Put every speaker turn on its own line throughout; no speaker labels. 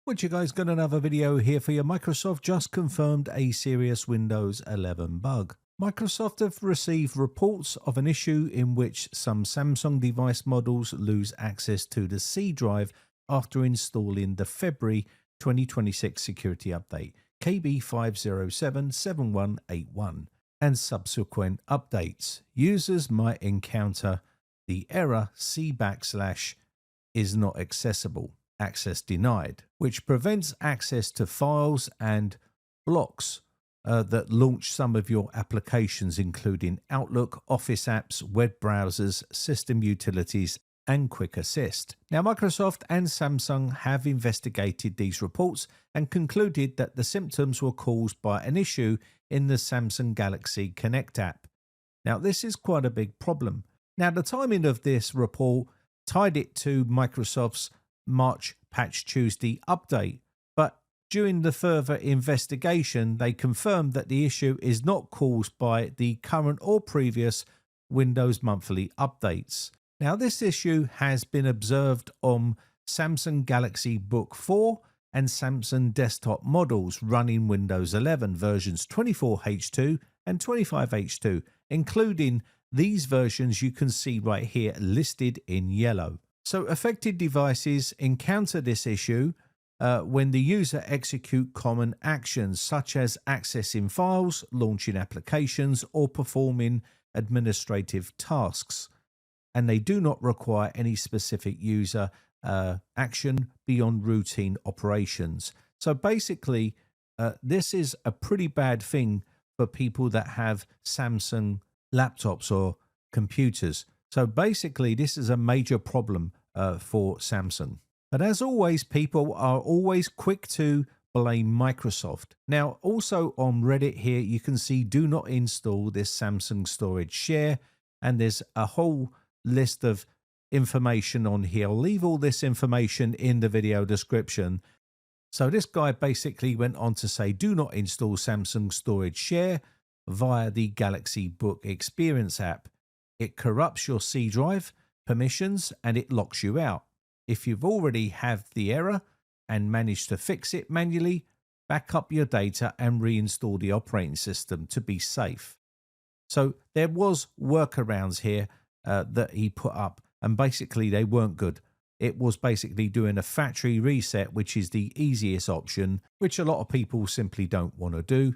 What you guys, got another video here for you. Microsoft just confirmed a serious Windows 11 bug. Microsoft have received reports of an issue in which some Samsung device models lose access to the C drive after installing the February 2026 security update KB5077181 and subsequent updates. Users might encounter the error C / is not accessible, access denied, which prevents access to files and blocks that launch some of your applications, including Outlook, Office apps, web browsers, system utilities, and Quick Assist. Now, Microsoft and Samsung have investigated these reports and concluded that the symptoms were caused by an issue in the Samsung Galaxy Connect app. Now, this is quite a big problem. Now, the timing of this report tied it to Microsoft's March Patch Tuesday update, but during the further investigation, they confirmed that the issue is not caused by the current or previous Windows monthly updates. Now, this issue has been observed on Samsung Galaxy Book 4 and Samsung desktop models running Windows 11 versions 24H2 and 25H2, including these versions you can see right here listed in yellow. So affected devices encounter this issue when the user execute common actions such as accessing files, launching applications, or performing administrative tasks, and they do not require any specific user action beyond routine operations. So basically, this is a pretty bad thing for people that have Samsung laptops or computers. So basically, this is a major problem for Samsung. But as always, people are always quick to blame Microsoft. Now, also on Reddit here, you can see do not install this Samsung storage share, and there's a whole list of information on here. I'll leave all this information in the video description. So this guy basically went on to say do not install Samsung storage share via the Galaxy Book Experience app. It corrupts your C drive permissions and it locks you out. If you've already have the error and managed to fix it manually, back up your data and reinstall the operating system to be safe. So there was workarounds here that he put up, and basically they weren't good. It was basically doing a factory reset, which is the easiest option, which a lot of people simply don't want to do.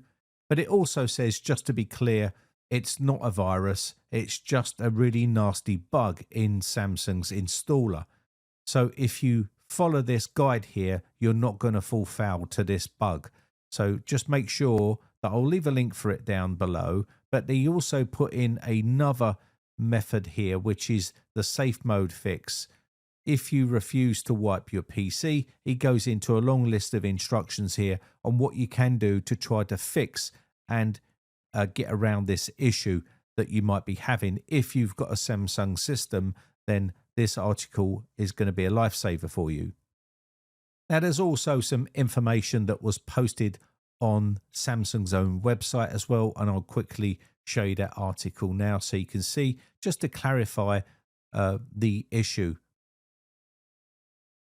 But it also says, just to be clear, it's not a virus. It's just a really nasty bug in Samsung's installer. So if you follow this guide here, you're not going to fall foul to this bug. So just make sure that I'll leave a link for it down below. But they also put in another method here, which is the safe mode fix. If you refuse to wipe your PC, it goes into a long list of instructions here on what you can do to try to fix and get around this issue that you might be having. If you've got a Samsung system, then this article is going to be a lifesaver for you. Now, there's also some information that was posted on Samsung's own website as well, and I'll quickly show you that article now so you can see, just to clarify the issue.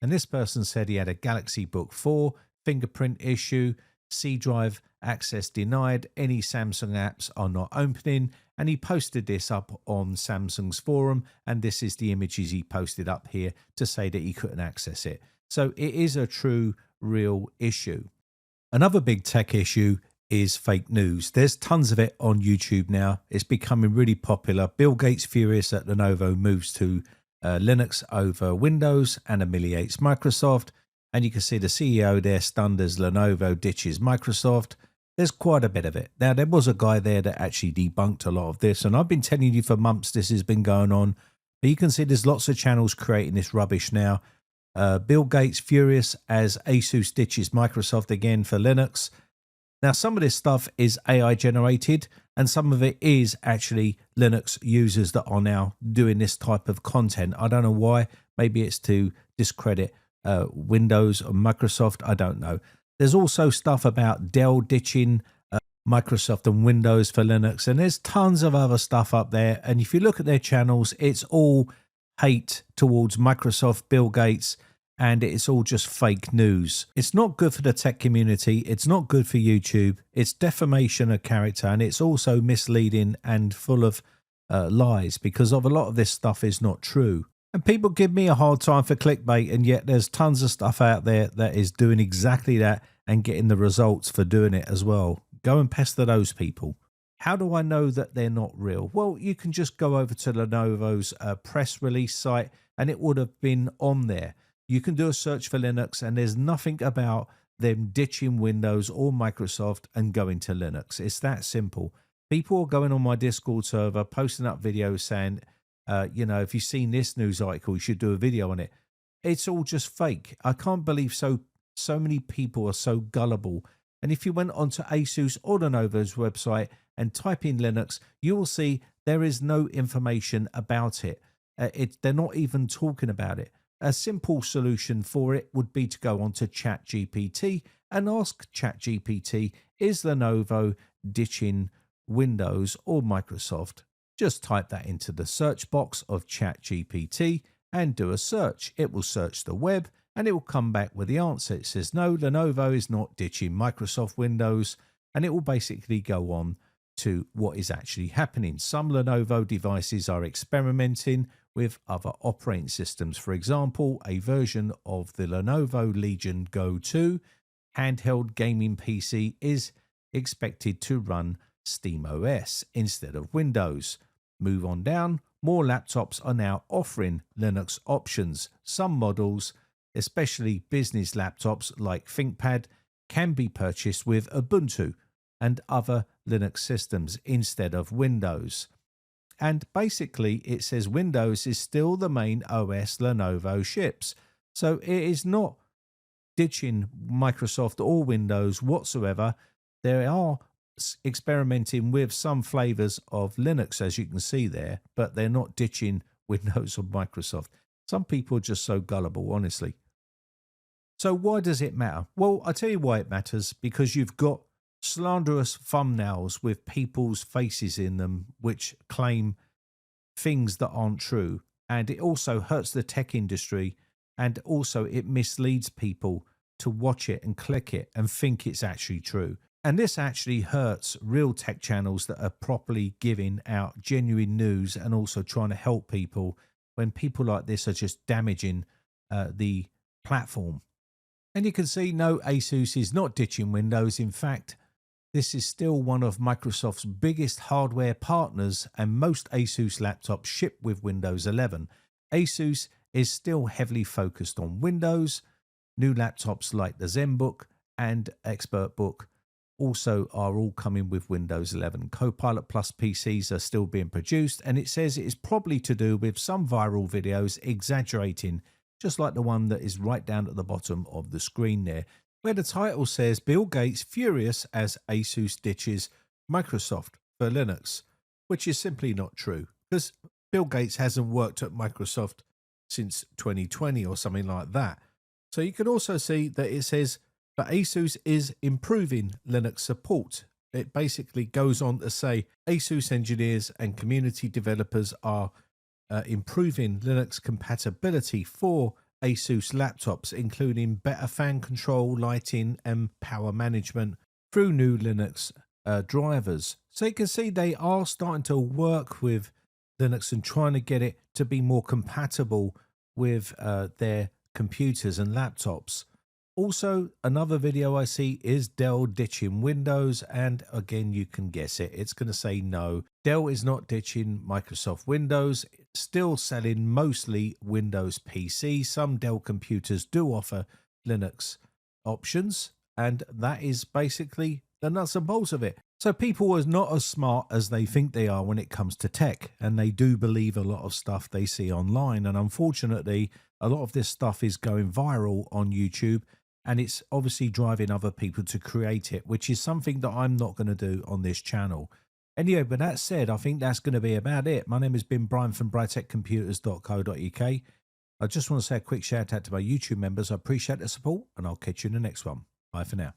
And this person said he had a Galaxy Book 4 fingerprint issue, C drive access denied, any Samsung apps are not opening, and he posted this up on Samsung's forum, and this is the images he posted up here to say that he couldn't access it. So it is a true, real issue. Another big tech issue is fake news. There's tons of it on YouTube now. It's becoming really popular. Bill Gates furious that Lenovo moves to Linux over Windows and humiliates Microsoft. And you can see the CEO there stunned as Lenovo ditches Microsoft. There's quite a bit of it. Now, there was a guy there that actually debunked a lot of this, and I've been telling you for months this has been going on. But you can see there's lots of channels creating this rubbish now. Bill Gates furious as Asus ditches Microsoft again for Linux. Now, some of this stuff is AI generated, and some of it is actually Linux users that are now doing this type of content. I don't know why. Maybe it's to discredit Windows or Microsoft. I don't know. There's also stuff about Dell ditching Microsoft and Windows for Linux, and there's tons of other stuff up there. And if you look at their channels, it's all hate towards Microsoft, Bill Gates, and it's all just fake news. It's not good for the tech community. It's not good for YouTube. It's defamation of character, and it's also misleading and full of lies, because of a lot of this stuff is not true. And people give me a hard time for clickbait, and yet there's tons of stuff out there that is doing exactly that and getting the results for doing it as well. Go and pester those people. How do I know that they're not real? Well, you can just go over to Lenovo's press release site, and it would have been on there. You can do a search for Linux, and there's nothing about them ditching Windows or Microsoft and going to Linux. It's that simple. People are going on my Discord server, posting up videos saying, if you've seen this news article, you should do a video on it. It's all just fake. I can't believe so many people are so gullible. And if you went onto Asus or Lenovo's website and type in Linux, you will see there is no information about it. They're not even talking about it. A simple solution for it would be to go onto ChatGPT and ask ChatGPT, is Lenovo ditching Windows or Microsoft? Just type that into the search box of ChatGPT and do a search. It will search the web and it will come back with the answer. It says, no, Lenovo is not ditching Microsoft Windows, and it will basically go on to what is actually happening. Some Lenovo devices are experimenting with other operating systems. For example, a version of the Lenovo Legion Go 2 handheld gaming PC is expected to run SteamOS instead of Windows. Move on down, more laptops are now offering Linux options. Some models, especially business laptops like ThinkPad, can be purchased with Ubuntu and other Linux systems instead of Windows. And basically it says Windows is still the main OS Lenovo ships. So it is not ditching Microsoft or Windows whatsoever. They are experimenting with some flavors of Linux, as you can see there, but they're not ditching Windows or Microsoft. Some people are just so gullible, honestly. So why does it matter? Well, I'll tell you why it matters. Because you've got slanderous thumbnails with people's faces in them which claim things that aren't true, and it also hurts the tech industry, and also it misleads people to watch it and click it and think it's actually true. And this actually hurts real tech channels that are properly giving out genuine news and also trying to help people, when people like this are just damaging the platform. And you can see, no, Asus is not ditching Windows. In fact, this is still one of Microsoft's biggest hardware partners, and most Asus laptops ship with Windows 11. Asus is still heavily focused on Windows. New laptops like the ZenBook and ExpertBook also are all coming with Windows 11. Copilot Plus PCs are still being produced, and it says it is probably to do with some viral videos exaggerating, just like the one that is right down at the bottom of the screen there, where the title says Bill Gates furious as Asus ditches Microsoft for Linux, which is simply not true, because Bill Gates hasn't worked at Microsoft since 2020 or something like that. So you can also see that it says that Asus is improving Linux support. It basically goes on to say Asus engineers and community developers are improving Linux compatibility for Asus laptops, including better fan control, lighting and power management through new Linux drivers. So you can see they are starting to work with Linux and trying to get it to be more compatible with their computers and laptops. Also, another video I see is Dell ditching Windows, and again, you can guess it. It's going to say no. Dell is not ditching Microsoft Windows, still selling mostly Windows PC. Some Dell computers do offer Linux options, and that is basically the nuts and bolts of it. So people are not as smart as they think they are when it comes to tech, and they do believe a lot of stuff they see online. And unfortunately, a lot of this stuff is going viral on YouTube, and it's obviously driving other people to create it, which is something that I'm not going to do on this channel. Anyway, but that said, I think that's going to be about it. My name has been Brian from briteccomputers.co.uk. I just want to say a quick shout out to my YouTube members. I appreciate the support, and I'll catch you in the next one. Bye for now.